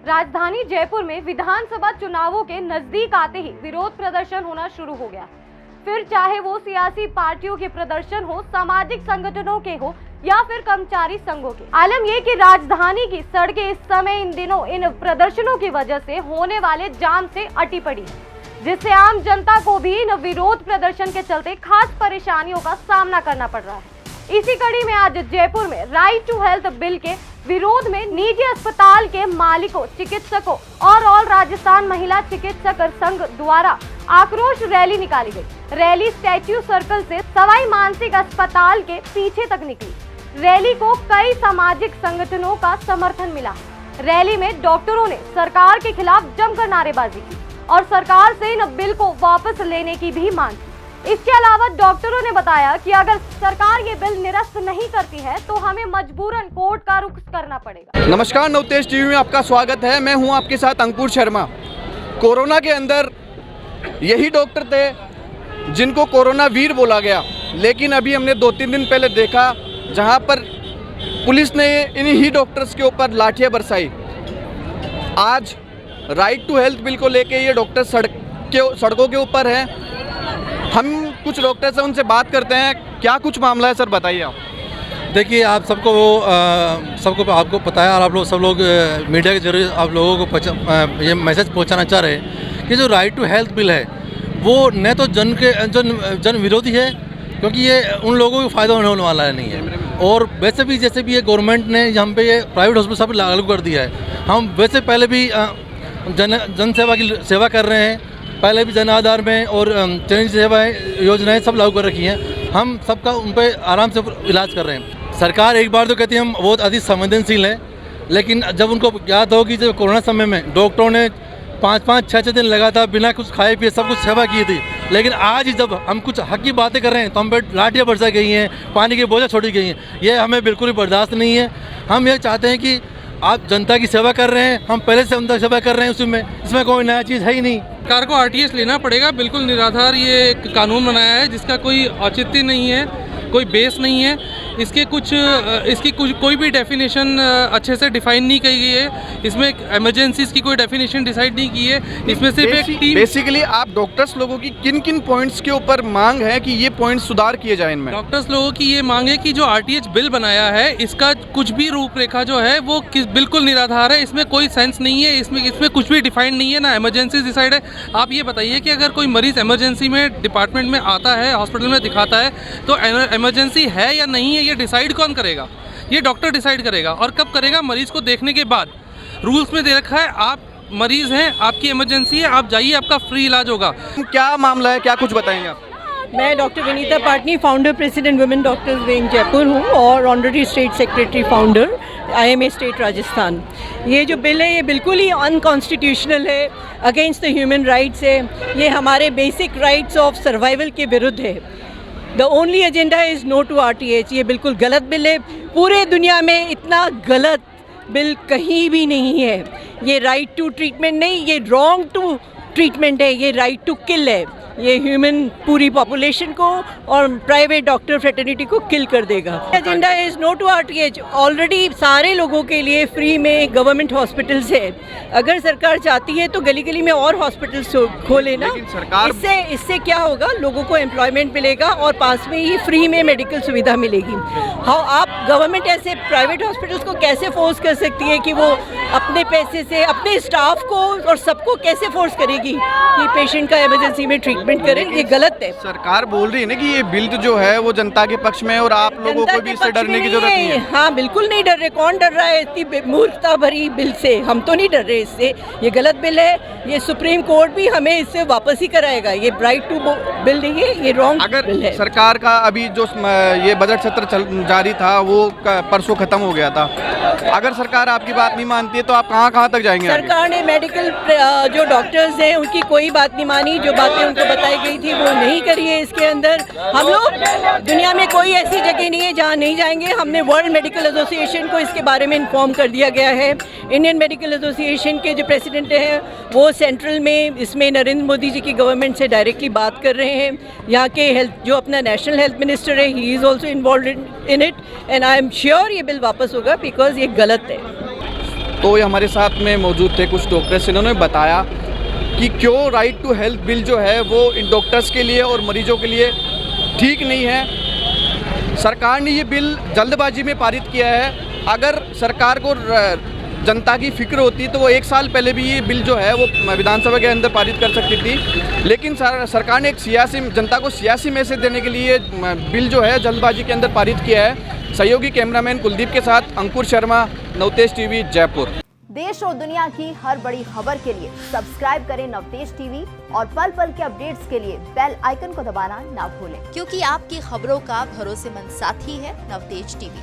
राजधानी जयपुर में विधानसभा चुनावों के नजदीक आते ही विरोध प्रदर्शन होना शुरू हो गया। फिर चाहे वो सियासी पार्टियों के प्रदर्शन हो, सामाजिक संगठनों के हो या फिर कर्मचारी संघों के। आलम ये कि राजधानी की सड़कें इस समय इन दिनों इन प्रदर्शनों की वजह से होने वाले जाम से अटी पड़ी है, जिससे आम जनता को भी इन विरोध प्रदर्शन के चलते खास परेशानियों का सामना करना पड़ रहा है। इसी कड़ी में आज जयपुर में राइट टू हेल्थ बिल के विरोध में निजी अस्पताल के मालिकों, चिकित्सकों और ऑल राजस्थान महिला चिकित्सक संघ द्वारा आक्रोश रैली निकाली गई। रैली स्टैच्यू सर्कल से सवाई मानसिंह अस्पताल के पीछे तक निकली। रैली को कई सामाजिक संगठनों का समर्थन मिला। रैली में डॉक्टरों ने सरकार के खिलाफ जमकर नारेबाजी की और सरकार से इन बिल को वापस लेने की भी मांग की। इसके अलावा डॉक्टरों ने बताया कि अगर सरकार ये बिल निरस्त नहीं करती है तो हमें मजबूरन कोर्ट का रुख करना पड़ेगा। नमस्कार, नवतेज टीवी में आपका स्वागत है। मैं हूं आपके साथ अंकुर शर्मा। कोरोना के अंदर यही डॉक्टर थे जिनको कोरोना वीर बोला गया, लेकिन अभी हमने 2-3 दिन पहले देखा जहां पर पुलिस ने इन्हीं ही डॉक्टर्स के ऊपर लाठियां बरसाई। आज राइट टू हेल्थ बिल को लेके ये डॉक्टर सड़कों के ऊपर हैं। हम कुछ डॉक्टर से उनसे बात करते हैं। क्या कुछ मामला है सर, बताइए आप। देखिए, आप सबको आपको पता है और आप लोग सब लोग मीडिया के जरिए आप लोगों को ये मैसेज पहुंचाना चाह रहे हैं कि जो राइट टू हेल्थ बिल है वो न तो जन विरोधी है, क्योंकि ये उन लोगों को फ़ायदा होने वाला है नहीं है। और वैसे भी जैसे भी ये गवर्नमेंट ने हम पे ये प्राइवेट हॉस्पिटल सब लागू कर दिया है। हम वैसे पहले भी जन सेवा की सेवा कर रहे हैं, पहले भी जन आधार में और जननी सेवाएं योजनाएं सब लागू कर रखी हैं। हम सबका उन पर आराम से इलाज कर रहे हैं। सरकार एक बार तो कहती है हम बहुत अधिक संवेदनशील हैं, लेकिन जब उनको याद होगी जब कोरोना समय में डॉक्टरों ने 5-5, 6-6 दिन लगातार बिना कुछ खाए पिए सब कुछ सेवा की थी, लेकिन आज जब हम कुछ हक की बातें कर रहे हैं तो हम पे लाठियाँ बरसाई गई हैं, पानी की बोझा छोड़ी गई हैं। ये हमें बिल्कुल भी बर्दाश्त नहीं है। हम ये चाहते हैं कि आप जनता की सेवा कर रहे हैं, हम पहले से जनता सेवा कर रहे हैं, इसमें कोई नया चीज़ है ही नहीं। सरकार को आरटीएस लेना पड़ेगा। बिल्कुल निराधार ये एक कानून बनाया है जिसका कोई औचित्य नहीं है, कोई बेस नहीं है। इसकी कोई भी डेफिनेशन अच्छे से डिफाइन नहीं की गई है। इसमें इमरजेंसीज की कोई डेफिनेशन डिसाइड नहीं की है। इसमें सिर्फ एक टीम। बेसिकली आप डॉक्टर्स लोगों की किन किन पॉइंट्स के ऊपर मांग है कि ये पॉइंट सुधार किए जाए इनमें? डॉक्टर्स लोगों की ये मांग है कि जो आरटीएच बिल बनाया है इसका कुछ भी रूपरेखा जो है वो बिल्कुल निराधार है। इसमें कोई सेंस नहीं है, इसमें कुछ भी डिफाइंड नहीं है, ना इमरजेंसी डिसाइड है। आप ये बताइए कि अगर कोई मरीज इमरजेंसी में डिपार्टमेंट में आता है, हॉस्पिटल में दिखाता है, तो इमरजेंसी है या नहीं है ये डिसाइड कौन करेगा? ये डॉक्टर डिसाइड करेगा। और कब करेगा? मरीज को देखने के बाद। रूल्स में दे रखा है आप मरीज हैं, आपकी इमरजेंसी है, आप जाइए, आपका फ्री इलाज होगा। क्या मामला है, क्या कुछ बताएंगे आप? मैं doctor Vinita Patni, founder president women doctors wing Jaipur हूँ और honorary state secretary founder IMA state Rajasthan. ये जो बिल है ये बिल्कुल ही अनकॉन्स्टिट्यूशनल है, अगेंस्ट द ह्यूमन राइट्स है, ये हमारे बेसिक राइट्स ऑफ सर्वाइवल के विरुद्ध है। The only agenda is no to RTH। ये बिल्कुल गलत बिल है। पूरे दुनिया में इतना गलत बिल कहीं भी नहीं है। ये राइट टू ट्रीटमेंट नहीं, ये रॉन्ग टू ट्रीटमेंट है, ये राइट टू किल है। ये ह्यूमन पूरी पॉपुलेशन को और प्राइवेट डॉक्टर फ्रेटर्निटी को किल कर देगा। Agenda is no to RTH। Already सारे लोगों के लिए फ्री में गवर्नमेंट हॉस्पिटल्स है। अगर सरकार चाहती है तो गली गली में और हॉस्पिटल्स खोले ना। इससे क्या होगा, लोगों को एम्प्लॉयमेंट मिलेगा और पास में ही फ्री में मेडिकल सुविधा मिलेगी। हाँ, आप गवर्नमेंट ऐसे प्राइवेट हॉस्पिटल्स को कैसे फोर्स कर सकती है कि वो अपने पैसे से अपने स्टाफ को और सबको कैसे फोर्स करेगी कि पेशेंट का इमरजेंसी में ट्रीटमेंट करें? ये गलत है। सरकार बोल रही है ना कि ये बिल जो है वो जनता के पक्ष में है और आप लोगों को भी इससे डरने की जरूरत नहीं है। हाँ, बिल्कुल नहीं डर रहे। कौन डर रहा है इतनी मूर्खता भरी बिल से? हम तो नहीं डर रहे इससे। ये गलत बिल है। ये सुप्रीम कोर्ट भी हमें इससे वापस ही कराएगा। ये राइट टू बिल नहीं है, ये रॉन्ग बिल है। सरकार का अभी जो ये बजट सत्र जारी था वो परसों खत्म हो गया था। अगर सरकार आपकी बात नहीं मानती है तो आप कहाँ तक जाएंगे? सरकार ने मेडिकल जो डॉक्टर्स हैं उनकी कोई बात नहीं मानी। जो बातें उनको बताई गई थी वो नहीं करी है इसके अंदर। हम लोग दुनिया में कोई ऐसी जगह नहीं है जहाँ नहीं जाएंगे। हमने वर्ल्ड मेडिकल एसोसिएशन को इसके बारे में इन्फॉर्म कर दिया गया है। इंडियन मेडिकल एसोसिएशन के जो प्रेसिडेंट हैं वो सेंट्रल में इसमें नरेंद्र मोदी जी की गवर्नमेंट से डायरेक्टली बात कर रहे हैं। यहाँ के हेल्थ जो अपना नेशनल हेल्थ मिनिस्टर है he is also involve in it and I am sure ये बिल वापस होगा बिकॉज ये गलत है। तो ये हमारे साथ में मौजूद थे कुछ डॉक्टर्स, इन्होंने बताया कि क्यों राइट टू हेल्थ बिल जो है वो इन डॉक्टर्स के लिए और मरीजों के लिए ठीक नहीं है। सरकार ने ये बिल जल्दबाजी में पारित किया है। अगर सरकार को जनता की फिक्र होती तो वो 1 साल पहले भी ये बिल जो है वो विधानसभा के अंदर पारित कर सकती थी, लेकिन सरकार ने एक सियासी जनता को सियासी मैसेज देने के लिए बिल जो है जल्दबाजी के अंदर पारित किया है। सहयोगी कैमरामैन कुलदीप के साथ अंकुर शर्मा, नवतेज टीवी, जयपुर। देश और दुनिया की हर बड़ी खबर के लिए सब्सक्राइब करें नवतेज टीवी और पल पल के अपडेट्स के लिए बेल आइकन को दबाना ना भूलें, क्योंकि आपकी खबरों का भरोसेमंद साथी है नवतेज टीवी।